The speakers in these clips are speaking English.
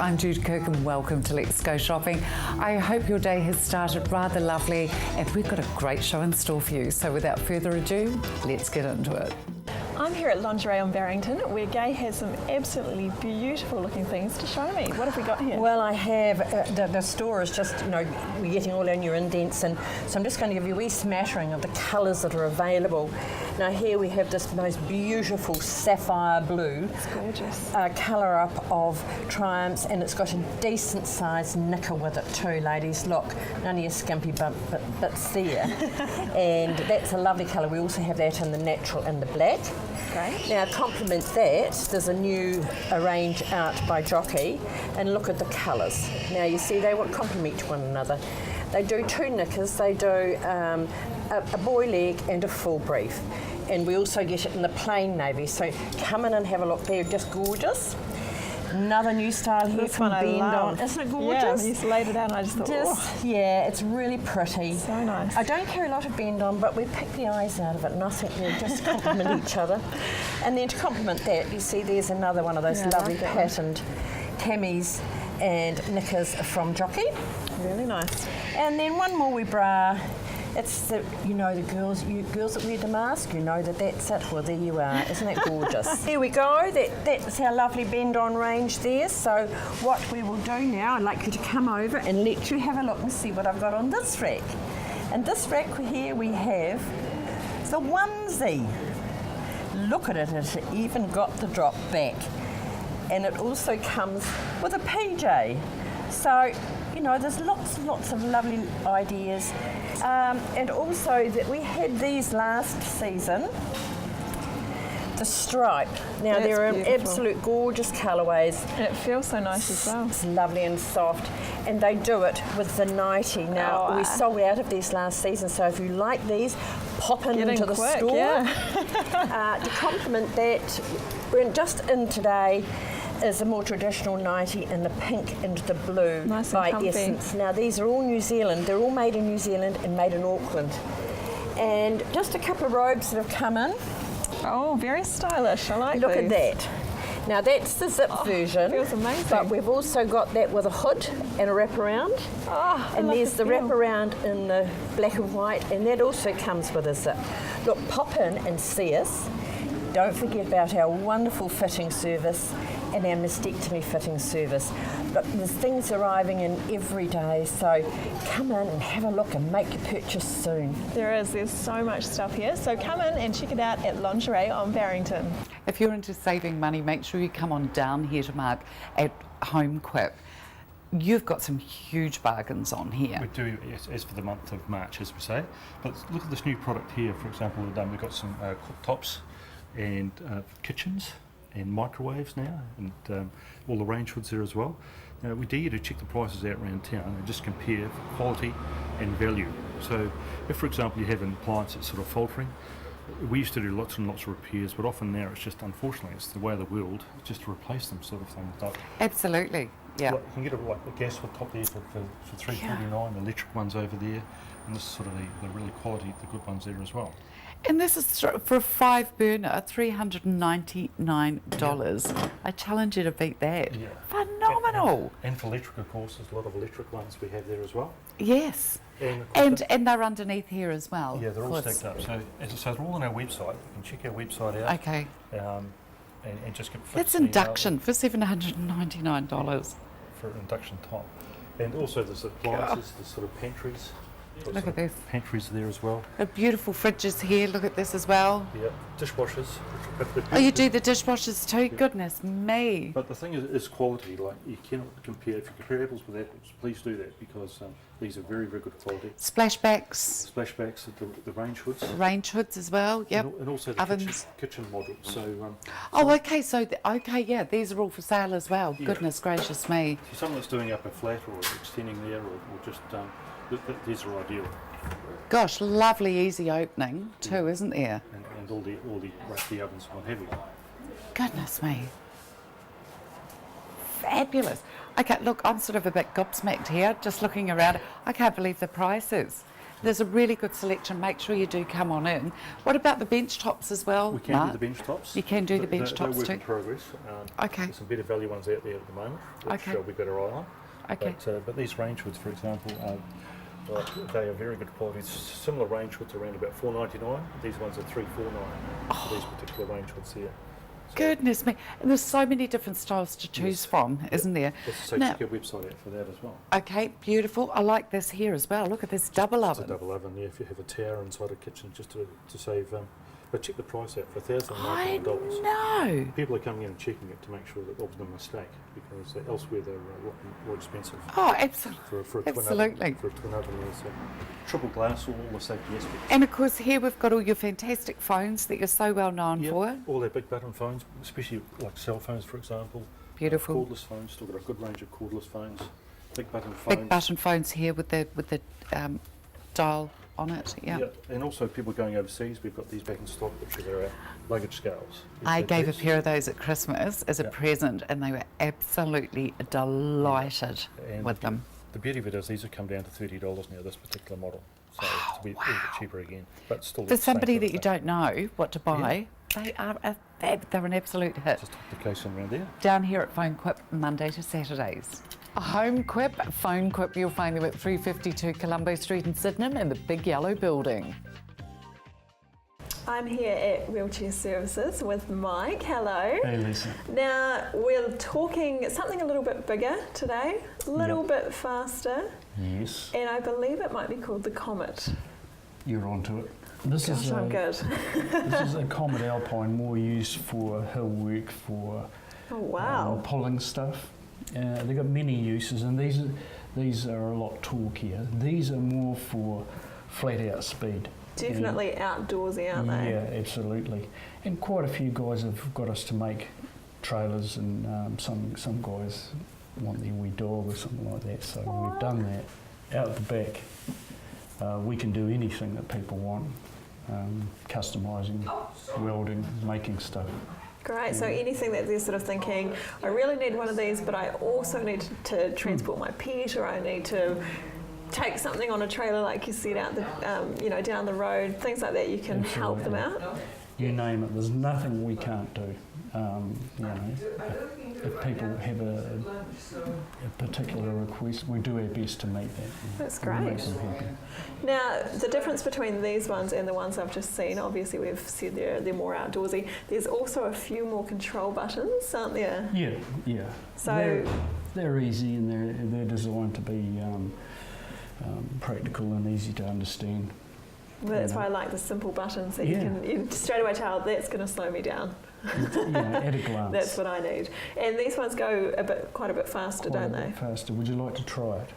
I'm Jude Kirk and welcome to Let's Go Shopping. I hope your day has started rather lovely and we've got a great show in store for you. So without further ado, let's get into it. I'm here at Lingerie on Barrington, where Gay has some absolutely beautiful looking things to show me. What have we got here? Well, I have, the store is just, we're getting all our new indents, and so I'm just going to give you a wee smattering of the colours that are available. Now here we have this most beautiful sapphire blue. It's gorgeous. Colour up of Triumphs, and it's got a decent sized knicker with it too, ladies. Look, none of your skimpy bits there. And that's a lovely colour. We also have that in the natural and the black. Great. Now, complement that, there's a new range out by Jockey, and look at the colours. Now, you see, they will complement one another. They do two knickers, they do a boy leg and a full brief. And we also get it in the plain navy, so come in and have a look. They're just gorgeous. Another new style here This from one I Bend love. On. Isn't it gorgeous? Yeah, you just laid it out and I just thought, Yeah, it's really pretty. So nice. I don't carry a lot of Bend On, but we pick the eyes out of it, and I think they just complement each other. And then to complement that, you see there's another one of those lovely like patterned camis and knickers from Jockey. really nice. And then one more wee bra. It's the, the girls that wear damask, that's it. Well, there you are. Isn't that gorgeous? There we go. That's our lovely Bend On range there. So what we will do now, I'd like you to come over and let you have a look and see what I've got on this rack. And this rack here we have the onesie. Look at it. It's even got the drop back. And it also comes with a PJ. So, there's lots and lots of lovely ideas. And also that we had these last season, the stripe. Now they're absolute gorgeous colourways. And it feels so nice as well. It's lovely and soft. And they do it with the nighty. Now, we sold out of these last season, so if you like these, pop into the quick, store. Yeah. To complement that, we're just in today is a more traditional nighty in the pink and the blue Nice by and comfy. Essence. Now these are all New Zealand. They're all made in New Zealand and made in Auckland. And just a couple of robes that have come in. Oh, very stylish. I like Look these. at that. Now that's the zip version. Feels amazing. But we've also got that with a hood and a wraparound. Oh, And there's the feel. wraparound in the black and white, and that also comes with a zip. Look, pop in and see us. Don't forget about our wonderful fitting service and our mastectomy fitting service. Look, there's things arriving in every day, so come in and have a look and make your purchase soon. There's so much stuff here. So come in and check it out at Lingerie on Barrington. If you're into saving money, make sure you come on down here to Mark at Home Quip. You've got some huge bargains on here. We do, yes, as for the month of March, as we say. But look at this new product here, for example. We've got some cooktops and kitchens and microwaves now, and all the range hoods there as well. Now, we dare you to check the prices out around town and just compare quality and value. So if, for example, you have an appliance that's sort of faltering, we used to do lots and lots of repairs, but often now it's just, unfortunately, it's the way of the world, just to replace them sort of thing. Absolutely, yeah. Like, you can get a gas hood top there for $3.49, the electric ones over there, and this is sort of the really quality, the good ones there as well. And this is for a 5-burner, $399. I challenge you to beat that. Yeah. Phenomenal. And for electric, of course, there's a lot of electric ones we have there as well. Yes. And they're underneath here as well. yeah, they're all stacked up. So as I say, they're all on our website. You can check our website out. Okay. And just get That's induction for $799. for an induction top. And also there's appliances, there's sort of pantries. Look at this. Pantries there as well. The beautiful fridges here. Look at this as well. Yeah, dishwashers. Oh, you do the dishwashers too? Yeah. Goodness me. But the thing is quality. Like, you cannot compare. If you compare apples with apples, please do that, because these are very, very good quality. Splashbacks. Splashbacks, the range hoods. Range hoods as well. Yep. And also the ovens. kitchen model. So. Oh, okay. So yeah, these are all for sale as well. Yeah. Goodness gracious me. So someone that's doing up a flat or extending there, or just these are ideal. Gosh, lovely easy opening too, isn't there? And all the rusty ovens and what have you. Goodness me. Fabulous. Okay, look, I'm sort of a bit gobsmacked here, just looking around. I can't believe the prices. There's a really good selection. Make sure you do come on in. What about the bench tops as well, We can Mark? do the bench tops. You can do the bench They're tops work too? in progress. Okay. There's some better value ones out there at the moment, which Okay. we've got our eye on. Okay. But these range hoods, for example, they are very good quality. Similar range hoods are around about $4.99. These ones are $3.49 for these particular range hoods here. So Goodness me. And there's so many different styles to choose from, isn't there? So Now- check our website out for that as well. Okay, beautiful. I like this here as well. Look at this double It's a oven. double oven, yeah, if you have a tower inside a kitchen just to save. But check the price out for I $1,099. know. People are coming in and checking it to make sure that there wasn't a mistake, because elsewhere they're a lot more expensive Oh, absolutely. for a twin Absolutely. oven. For a twin oven, yeah, so triple glass, all the safety aspects. And of course, here we've got all your fantastic phones that you're so well known Yep, for. all their big button phones, especially like cell phones, for example. Beautiful. Cordless phones, still got a good range of cordless phones. Big button phones. Big button phones here with the dial on it. Yeah. Yep, and also people going overseas, we've got these back in stock, which are our luggage scales. I These gave a these. pair of those at Christmas as a Yep. present, and they were absolutely delighted And with them. The beauty of it is these have come down to $30 now, this particular model. So it's a bit cheaper again, but still. For the same somebody sort that of you thing. don't know what to buy, they're an absolute hit. Just the case in around there. Down here at Phone Quip, Monday to Saturdays. Home Quip, Phone Quip, you'll find them at 352 Colombo Street in Sydenham in the big yellow building. I'm here at Realty Services with Mike. Hello. Hey Lisa. Now, we're talking something a little bit bigger today, a little bit faster, Yes, and I believe it might be called the Comet. you're onto it. This Gosh, is I'm a, good. this is a Comet Alpine, more used for hill work, for Oh, wow. pulling stuff. They've got many uses, and these are a lot torquier. These are more for flat out speed. Definitely outdoorsy, aren't they? Yeah, absolutely. And quite a few guys have got us to make trailers, and some guys want their wee dog or something like that. So we've done that. Out the back, we can do anything that people want, customising, welding, making stuff. Great. So anything that they're sort of thinking, I really need one of these, but I also need to transport my pet, or I need to take something on a trailer, like you said, out the down the road, things like that. You can help them out. You name it. There's nothing we can't do. If people have a particular request, we do our best to meet that. That's We make great. them happy. Now, the difference between these ones and the ones I've just seen, obviously we've said they're more outdoorsy. There's also a few more control buttons, aren't there? Yeah. So they're easy, and they're designed to be practical and easy to understand. that's why I like the simple buttons that you can straight away tell that's going to slow me down. At a glance. That's what I need. And these ones go quite a bit faster, Quite don't a they? bit faster. Would you like to try it?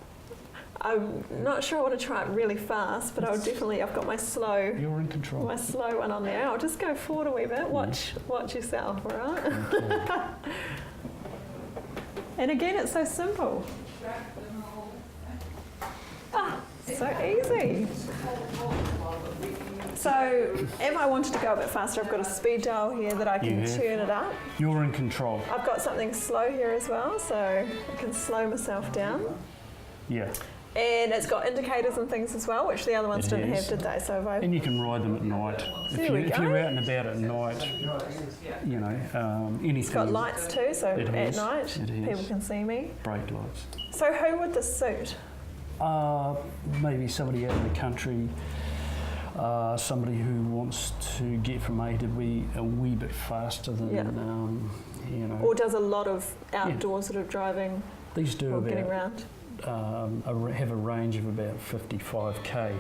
I'm not sure I want to try it really fast, but I've got my slow You're in control. one on there. I'll just go forward a wee bit. Watch yourself, all right? Okay. And again, it's so simple. So easy. So if I wanted to go a bit faster, I've got a speed dial here that I can Yeah. turn it up. You're in control. I've got something slow here as well, so I can slow myself down. Yeah. And it's got indicators and things as well, which the other ones It didn't has. have, did they? So if I And you can ride them at night. There we If go. you're out and about at night, anything. It's got lights too, so It at has. night It has. people can see me. Brake lights. So who would this suit? Maybe somebody out in the country, somebody who wants to get from A to B a wee bit faster than, Or does a lot of outdoor sort of driving these do or getting about, around? have a range of about 55k.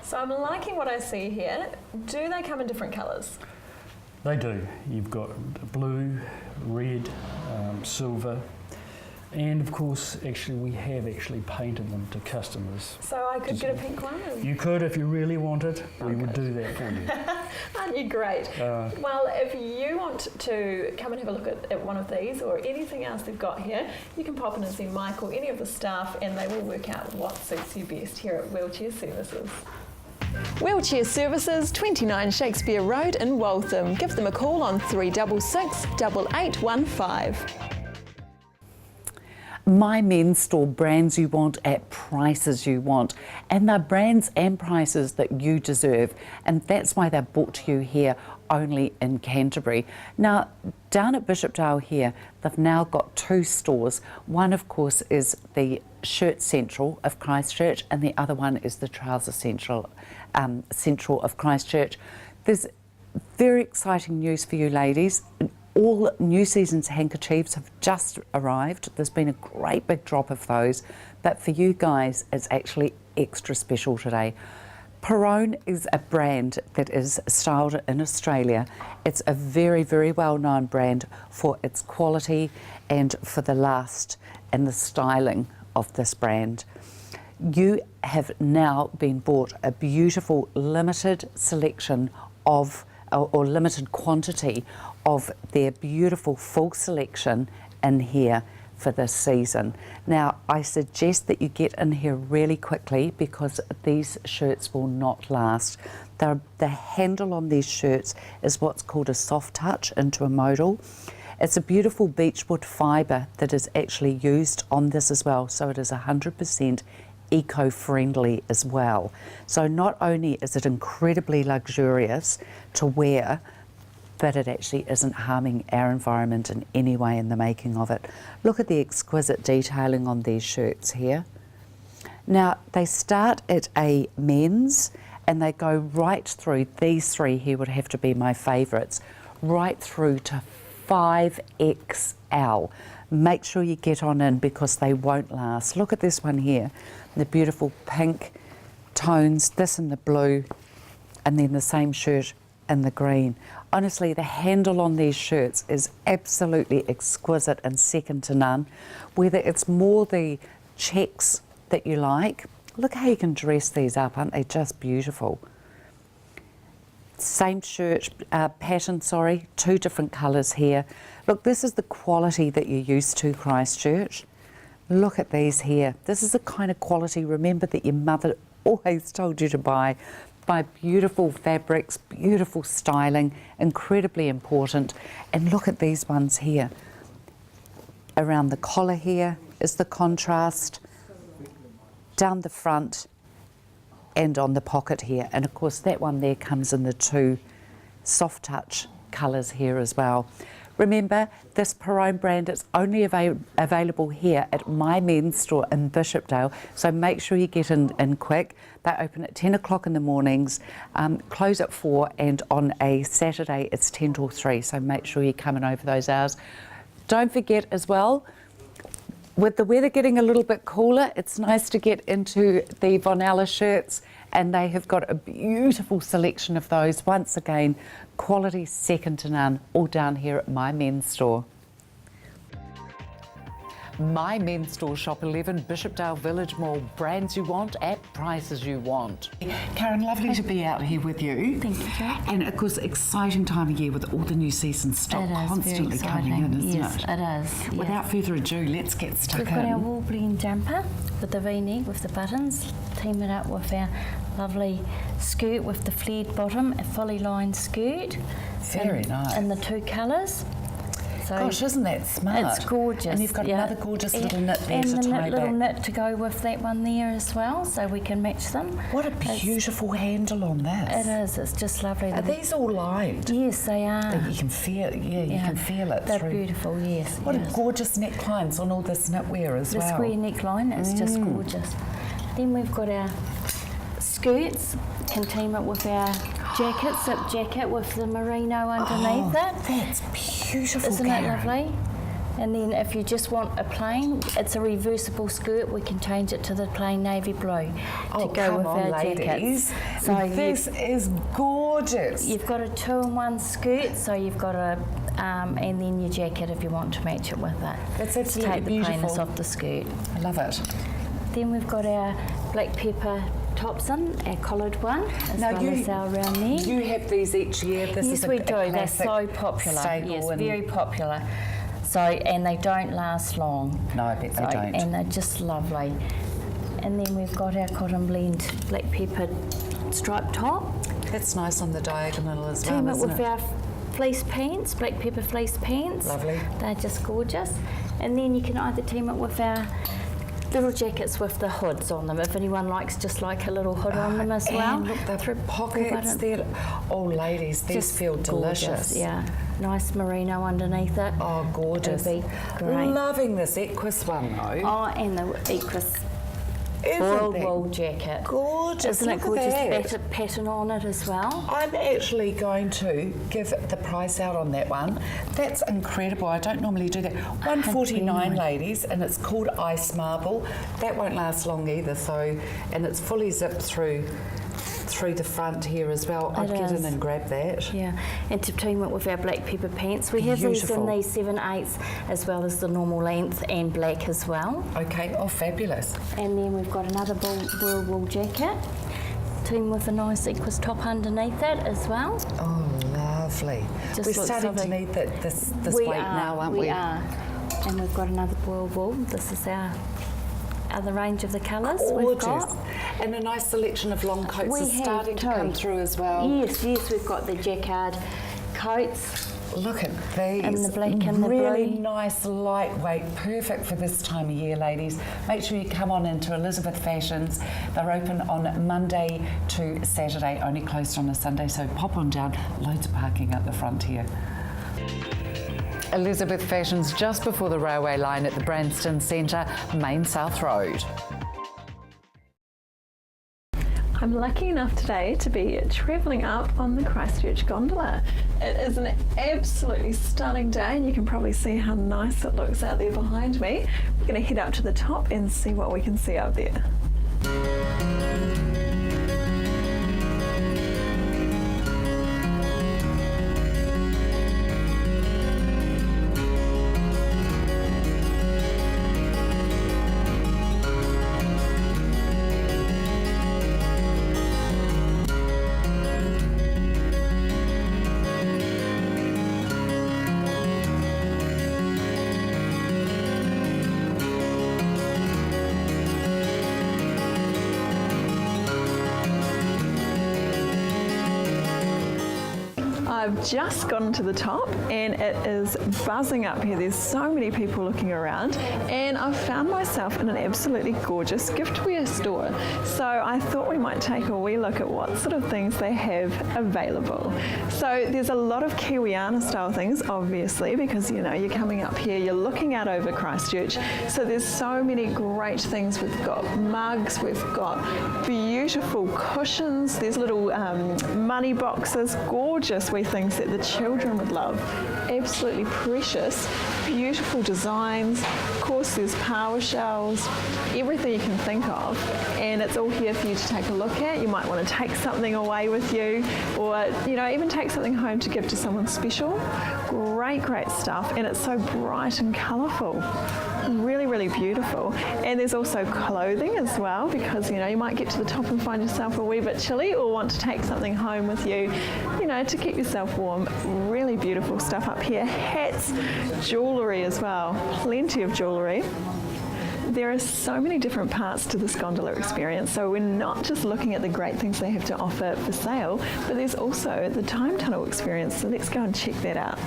So I'm liking what I see here. Do they come in different colours? They do. You've got blue, red, silver, and of course, we have painted them to customers. So I could get a pink one? You could, if you really wanted, we would do that for you. Aren't you great? Well, if you want to come and have a look at one of these or anything else they've got here, you can pop in and see Mike or any of the staff, and they will work out what suits you best here at Wheelchair Services. Wheelchair Services, 29 Shakespeare Road in Waltham. Give them a call on 366 8815. My Men's Store, brands you want at prices you want, and they're brands and prices that you deserve, and that's why they're brought to you here only in Canterbury. Now, down at Bishopdale here, they've now got 2 stores. One, of course, is the Shirt Central of Christchurch, and the other one is the Trouser Central of Christchurch. There's very exciting news for you ladies. All new season's handkerchiefs have just arrived. There's been a great big drop of those, but for you guys, it's actually extra special today. Perrone is a brand that is styled in Australia. It's a very, very well-known brand for its quality and for the last and the styling of this brand. You have now been bought a beautiful limited selection of, or limited quantity of their beautiful full selection in here for this season. Now, I suggest that you get in here really quickly because these shirts will not last. The handle on these shirts is what's called a soft touch into a modal. It's a beautiful beechwood fibre that is actually used on this as well, so it is 100% eco-friendly as well. So not only is it incredibly luxurious to wear, but it actually isn't harming our environment in any way in the making of it. Look at the exquisite detailing on these shirts here. Now, they start at a men's and they go right through, these 3 here would have to be my favourites, right through to 5XL. Make sure you get on in because they won't last. Look at this one here, the beautiful pink tones, this in the blue, and then the same shirt in the green. Honestly, the handle on these shirts is absolutely exquisite and second to none. Whether it's more the checks that you like, look how you can dress these up, aren't they just beautiful? Same shirt pattern, 2 different colours here. Look, this is the quality that you're used to, Christchurch. Look at these here. This is the kind of quality, remember, that your mother always told you to buy. Buy beautiful fabrics, beautiful styling, incredibly important. And look at these ones here. Around the collar here is the contrast, down the front and on the pocket here. And of course that one there comes in the 2 soft touch colours here as well. Remember, this Perrone brand is only available here at My Men's Store in Bishopdale, so make sure you get in quick. They open at 10 o'clock in the mornings, close at 4, and on a Saturday it's 10 till 3, so make sure you're coming over those hours. Don't forget as well, with the weather getting a little bit cooler, it's nice to get into the Vonella shirts, and they have got a beautiful selection of those. Once again, quality second to none, all down here at My Men's Store. My Men's Store, Shop 11, Bishopdale Village Mall. Brands you want at prices you want. Karen, lovely to be out here with you. Thank you, Jo. And of course, exciting time of year with all the new season stock It is constantly very coming in, isn't yes, it? it is. Yeah. Without further ado, let's get stuck We've in. got our wool blend jumper with the V-neck with the buttons. Team it up with our lovely skirt with the flared bottom, a fully lined skirt. Very nice. In the 2 colours. So Gosh, isn't that smart? it's gorgeous. And you've got another gorgeous little knit there and to the tie little back. knit to go with that one there as well, so we can match them. What a beautiful handle on this. It is. It's just lovely. Are these all lined? Yes, they are. You can feel, you can feel it They're through. beautiful. Yes. What yes. a gorgeous necklines on all this knitwear as The well. square neckline, it's just gorgeous. Then we've got our skirts, can team it with our jacket, zip jacket with the merino underneath it. That's beautiful, Isn't Karen. it lovely? And then if you just want a plain, it's a reversible skirt, we can change it to the plain navy blue Oh, to go come with on, our ladies. jackets. So This is gorgeous. you've got a 2-in-1 skirt, so you've got a, and then your jacket if you want to match it with it. That's To absolutely take the beautiful. plainness off the skirt. I love it. Then we've got our black pepper tops in, our collared one, as well as our round neck. You have these each year. This Yes, is we a do. They're classic so popular. staple Yes, and- very popular. So, and they don't last long. No, I bet they don't. And they're just lovely. And then we've got our cotton blend black pepper striped top. That's nice on the diagonal as well, Team it isn't with it? our fleece pants, black pepper fleece pants. Lovely. They're just gorgeous. And then you can either team it with our little jackets with the hoods on them, if anyone likes just like a little hood on them as well. And look, the pockets there. Oh, ladies, these Just feel gorgeous, delicious. yeah. Nice merino underneath it. Oh, gorgeous. It'd be great. Loving this Equus one though. Oh, and the Equus Isn't foil that wool jacket. gorgeous? Isn't it Look at gorgeous that. pattern on it as well? I'm actually going to give the price out on that one. That's incredible. I don't normally do that. $149, ladies, and it's called Ice Marble. That won't last long either, so, and it's fully zipped through the front here as well. I'd get in and grab that. Yeah, and to team it with our black pepper pants, we have these in Beautiful. these 7/8 as well as the normal length and black as well. Okay, oh, fabulous. And then we've got another wool jacket, team with a nice Equus top underneath it as well. Oh, lovely. Just We're looks starting to lovely. need this We weight are, now, aren't we? We are. And we've got another wool. This is our other range of the colours we've Gorgeous. got. And a nice selection of long coats We is have starting to too. come through as well. Yes, we've got the jacquard coats. Look at these. And the black and the really blue. nice, lightweight, perfect for this time of year, ladies. Make sure you come on into Elizabeth Fashions. They're open on Monday to Saturday, only closed on a Sunday, so pop on down. Loads of parking at the front here. Elizabeth Fashions, just before the railway line at the Branston Centre, Main South Road. I'm lucky enough today to be travelling up on the Christchurch Gondola. It is an absolutely stunning day, and you can probably see how nice it looks out there behind me. We're going to head up to the top and see what we can see up there. I've just gotten to the top and it is buzzing up here. There's so many people looking around, and I've found myself in an absolutely gorgeous giftware store. So I thought we might take a wee look at what sort of things they have available. So there's a lot of Kiwiana style things, obviously, because you know you're coming up here, you're looking out over Christchurch. So there's so many great things. We've got mugs, we've got beautiful cushions, there's little money boxes, gorgeous wee things that the children would love. Absolutely precious, beautiful designs. Of course, there's power shells, everything you can think of, and it's all here for you to take a look at. You might want to take something away with you, or you know, even take something home to give to someone special. Great stuff, and it's so bright and colourful. Really, really beautiful. And there's also clothing as well, because you know you might get to the top and find yourself a wee bit chilly, or want to take something home with you, you know, to keep yourself warm. Really beautiful stuff up here. Hats, jewellery as well. Plenty of jewellery. There are so many different parts to this gondola experience, so we're not just looking at the great things they have to offer for sale, but there's also the time tunnel experience, so let's go and check that out.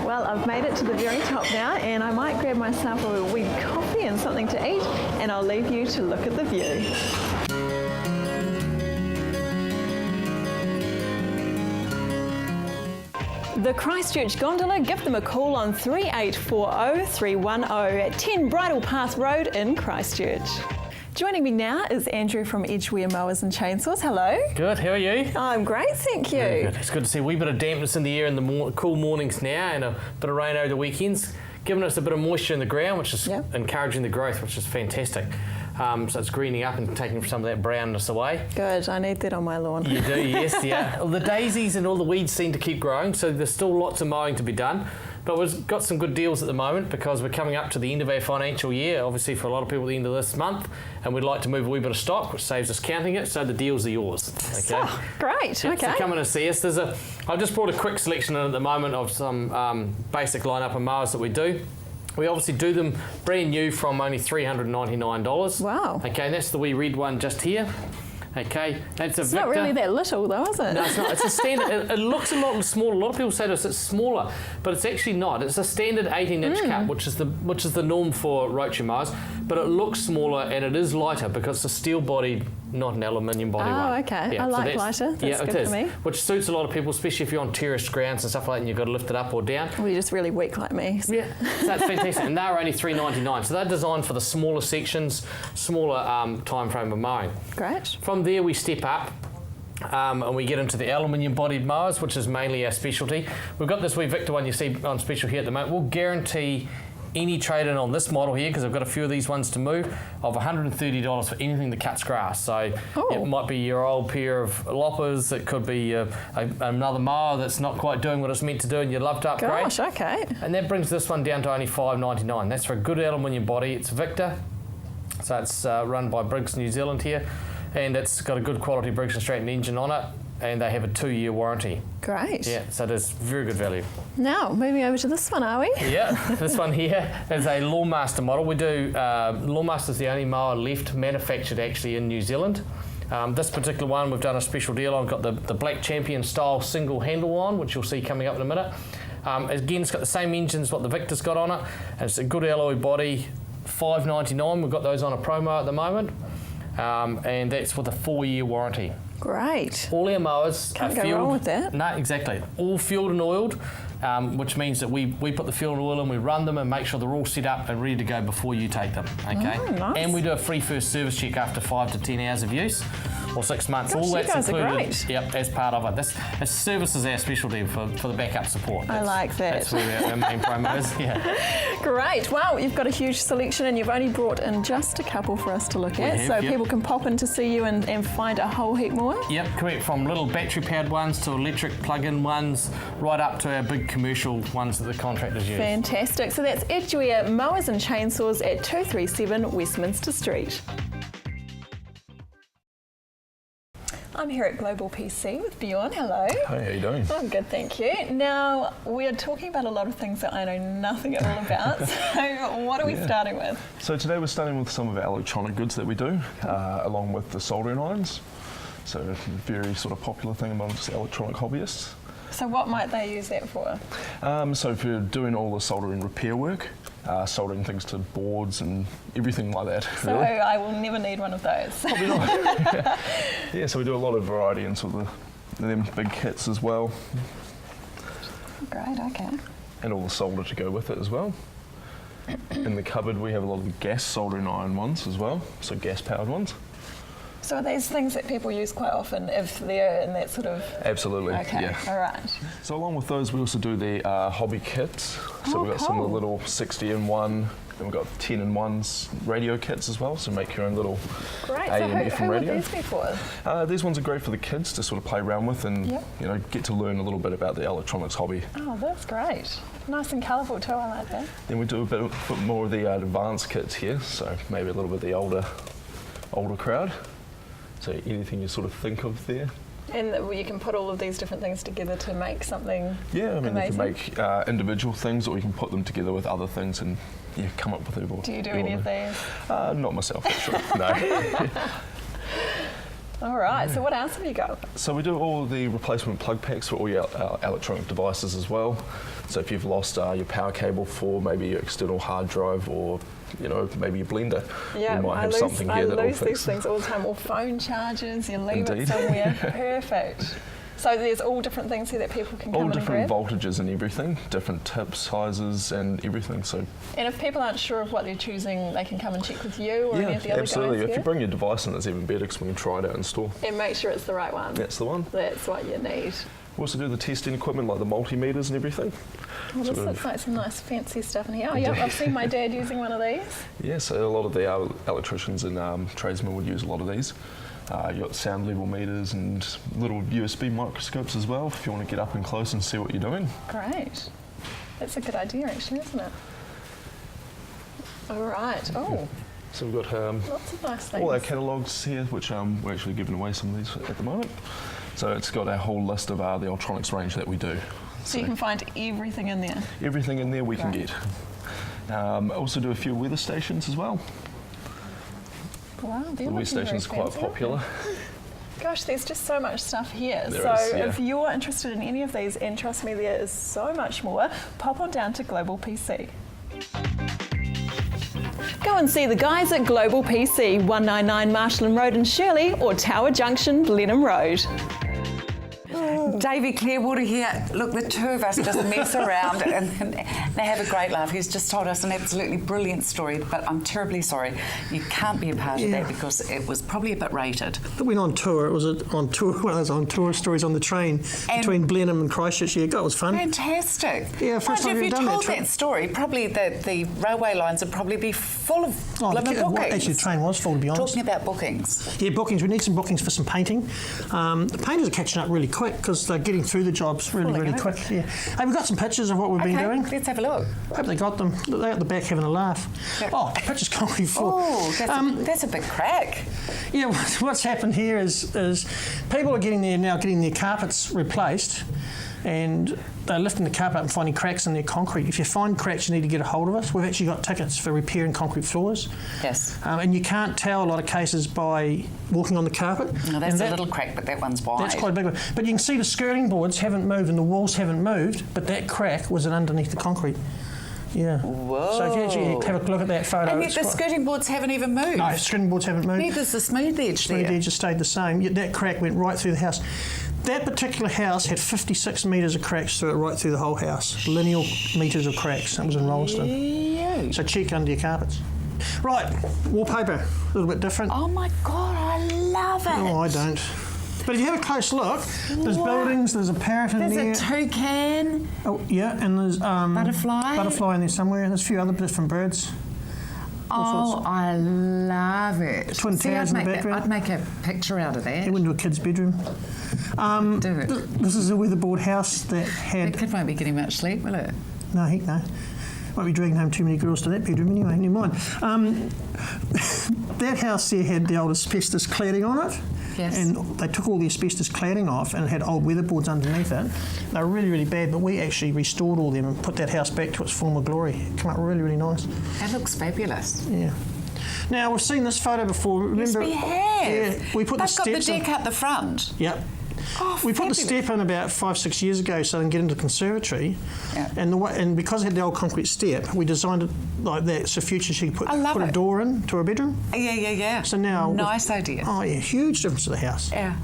Well, I've made it to the very top now, and I might grab myself a wee coffee and something to eat, and I'll leave you to look at the view. The Christchurch Gondola, give them a call on 3840 310 at 10 Bridle Path Road in Christchurch. Joining me now is Andrew from Edgeware Mowers and Chainsaws. Hello. Good, how are you? I'm great, thank you. Very good. It's good to see a wee bit of dampness in the air in the cool mornings now, and a bit of rain over the weekends, giving us a bit of moisture in the ground, which is encouraging the growth, which is fantastic. So it's greening up and taking some of that brownness away. Good, I need that on my lawn. You do, yes, yeah. Well, the daisies and all the weeds seem to keep growing, so there's still lots of mowing to be done. But we've got some good deals at the moment because we're coming up to the end of our financial year, obviously for a lot of people at the end of this month, and we'd like to move a wee bit of stock, which saves us counting it, so the deals are yours. Okay. Oh, great. Yeah, Okay. so come in and see us. I've just brought a quick selection in at the moment of some basic lineup of mowers that we do. We obviously do them brand new from only $399. Wow. Okay, and that's the wee red one just here. Okay, that's a It's Victor. not really that little though, is it? No, it's not. It's a standard. It looks a lot smaller. A lot of people say to us it's smaller, but it's actually not. It's a standard 18-inch cut, which is the norm for Roach mowers. But it looks smaller and it is lighter because it's a steel body, not an aluminium body one. Oh, okay. I like lighter. That's good for me. Which suits a lot of people, especially if you're on terraced grounds and stuff like that, and you've got to lift it up or down. Well, you're just really weak like me. So. Yeah, so that's fantastic. And they're only $399. So they're designed for the smaller sections, smaller time frame of mowing. Great. From there we step up and we get into the aluminium bodied mowers, which is mainly our specialty. We've got this wee Victor one you see on special here at the moment. We'll guarantee any trade-in on this model here, because I've got a few of these ones to move, of $130 for anything that cuts grass. So it might be your old pair of loppers, it could be another mower that's not quite doing what it's meant to do and you'd love to upgrade. Gosh, okay. And that brings this one down to only $599. That's for a good aluminium body. It's Victor, so it's run by Briggs New Zealand here, and it's got a good quality Briggs & Stratton engine on it, and they have a 2-year warranty. Great. Yeah, so it is very good value. Now, moving over to this one, are we? Yeah, this one here is a Lawmaster model. We do, Lawmaster's the only mower left manufactured actually in New Zealand. This particular one we've done a special deal on. Got the Black Champion style single handle on, which you'll see coming up in a minute. Again, it's got the same engine as what the Victor's got on it, and it's a good alloy body, $599. We've got those on a promo at the moment, and that's with a 4-year warranty. Great. All our mowers Can't are go fueled. wrong with that. No, exactly. All fueled and oiled, which means that we put the fuel and oil in, we run them and make sure they're all set up and ready to go before you take them. Okay. Oh, nice. And we do a free first service check after 5 to 10 hours of use, or 6 months. Gosh, all you that's guys are included. great. Yep, as part of it. This service is our specialty for the backup support. I like that. That's where our main promo is. Yeah. Great. Wow, you've got a huge selection and you've only brought in just a couple for us to look at. have, So yep. people can pop in to see you and find a whole heap more. Yep, correct. From little battery-powered ones to electric plug-in ones, right up to our big commercial ones that the contractors use. Fantastic. So that's Edgeware Mowers and Chainsaws at 237 Westminster Street. I'm here at Global PC with Bjorn. Hello. Hi, how you doing? I'm good, thank you. Now, we're talking about a lot of things that I know nothing at all about. So what are we starting with? So today we're starting with some of our electronic goods that we do, along with the soldering irons. So a very sort of popular thing amongst electronic hobbyists. So what might they use that for? So if you're doing all the soldering repair work, soldering things to boards and everything like that, So really. I will never need one of those. Probably not. Yeah, so we do a lot of variety in sort of them big kits as well, Great, okay. and all the solder to go with it as well. In the cupboard we have a lot of the gas soldering iron ones as well, so gas powered ones. So are these things that people use quite often if they're in that sort of... Absolutely, Okay, yeah. all right. So along with those, we also do the hobby kits. So Oh, we've got some of the cool. little 60-in-1, then we've got 10-in-1s radio kits as well, so make your own little Great, AM, so FM who would radio. these be for? These ones are great for the kids to sort of play around with and Yep. you know, get to learn a little bit about the electronics hobby. Oh, that's great. Nice and colourful too, I like that. Then we do a bit more of the advanced kits here, so maybe a little bit the older crowd. So anything you sort of think of there. And you can put all of these different things together to make something Yeah, I mean amazing. you can make individual things, or you can put them together with other things and come up with it. Do you do any of these? Not myself, actually. No. All right, so what else have you got? So we do all the replacement plug packs for all your electronic devices as well. So if you've lost your power cable for maybe your external hard drive, or maybe your blender, Yeah, we might I have lose, something I here that'll lose these fix. things all the time, or phone chargers, you leave it Indeed. somewhere. Perfect. So there's all different things here that people can come All in and different grab. voltages and everything, different tips, sizes and everything. So And if people aren't sure of what they're choosing, they can come and check with you or any of the other absolutely. guys If here? you bring your device in, it's even better because we can try it out in store. And make sure it's the right one. That's the one. That's what you need. We also do the testing equipment like the multimeters and everything. Well, this Sort looks of- like some nice fancy stuff in here. Oh, yeah, I've seen my dad using one of these. Yeah, so a lot of the electricians and tradesmen would use a lot of these. You've got sound level meters and little USB microscopes as well if you want to get up and close and see what you're doing. Great. That's a good idea, actually, isn't it? All right. Oh, So we've got lots of nice things. all our catalogues here, which we're actually giving away some of these at the moment. So it's got our whole list of the electronics range that we do. So you can find everything in there. Everything in there we can get. Also do a few weather stations as well. Wow, The weather station's quite popular. Gosh, there's just so much stuff here. There is, yeah. If you're interested in any of these, and trust me, there is so much more, pop on down to Global PC. Go and see the guys at Global PC, 199 Marshland Road in Shirley or Tower Junction, Blenheim Road. Davey Clearwater here. Look, the two of us just mess around and they have a great laugh. He's just told us an absolutely brilliant story, but I'm terribly sorry. You can't be a part of that because it was probably a bit rated. It went on tour. It was on tour. One of those on tour stories on the train between Blenheim and Christchurch. Yeah, God, it was fun. Fantastic. Yeah, first time if we've you done told that. that story, probably the railway lines would probably be full of bookings. Actually, the train was full, to be honest. Talking about bookings. Yeah, bookings. We need some bookings for some painting. The painters are catching up really quick because they're getting through the jobs really quick. Yeah. Hey, we've got some pictures of what we've been doing. Let's have a look. Hope they got them. They're at the back having a laugh. Yep. Oh, pictures concrete floor. Oh, that's a big crack. Yeah, what's happened here is people are getting their carpets replaced, and they're lifting the carpet up and finding cracks in their concrete. If you find cracks, you need to get a hold of us. We've actually got tickets for repairing concrete floors. Yes. And you can't tell a lot of cases by walking on the carpet. No, that's a little crack, but that one's wide. That's quite a big one. But you can see the skirting boards haven't moved and the walls haven't moved, but that crack was underneath the concrete. Yeah. Whoa. So if you actually have a look at that photo... And yet the skirting boards haven't even moved. No, skirting boards haven't moved. Neither's the smooth edge there. Smooth edge has stayed the same, yet that crack went right through the house. That particular house had 56 metres of cracks through it, right through the whole house. Lineal metres of cracks. That was in Rolleston. Yeah. So check under your carpets. Right, wallpaper, a little bit different. Oh my God, I love it. Oh, I don't. But if you have a close look, there's buildings, there's a parrot in there. There's a toucan. Oh, yeah, and there's... Butterfly. Butterfly in there somewhere. There's a few other different birds. Oh, I love it. Twin towers in the background. I'd make a picture out of that. It went into a kid's bedroom. Do it. This is a weatherboard house that had... The kid won't be getting much sleep, will it? No, heck no. Might be dragging home too many girls to that bedroom anyway, never mind. That house there had the old asbestos cladding on it. Yes. And they took all the asbestos cladding off and it had old weatherboards underneath it. They were really, really bad, but we actually restored all them and put that house back to its former glory. It came out really, really nice. That looks fabulous. Yeah. Now, we've seen this photo before. Remember? Yes, we have. Yeah, we put They've the got the steps deck in. up the front. Yep. Oh, we put the fabulous. step in about 5-6 years ago so they can get into the conservatory. Yeah. And because it had the old concrete step, we designed it like that so future she could put a door in to her bedroom. Yeah. So now... Nice idea. Oh, yeah, huge difference to the house. Yeah.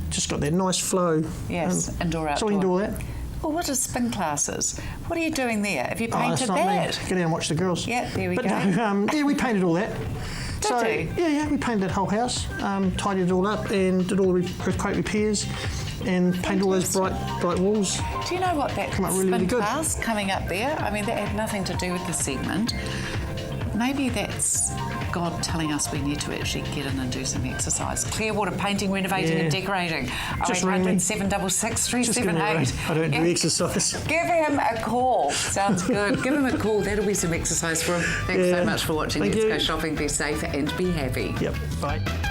Just got that nice flow. Yes, indoor, outdoor. So we can do all that. Well, what are spin classes? What are you doing there? Have you Oh, that's painted not that? me. Get down and watch the girls. Yeah, there we but, go. Yeah, we painted all that. Did you? Yeah, we painted that whole house, tidied it all up and did all the earthquake repairs and painted all those bright walls. Do you know what that Come out really, spin really good. class coming up there? I mean, that had nothing to do with the segment. Maybe that's God telling us we need to actually get in and do some exercise. Clearwater painting, renovating and decorating. Just ring me. 766 Just give me a ring. 378. I don't do exercise. Give him a call. Sounds good. Give him a call. That'll be some exercise for him. Thanks so much for watching. Thank Let's you. go shopping. Be safe and be happy. Yep. Bye.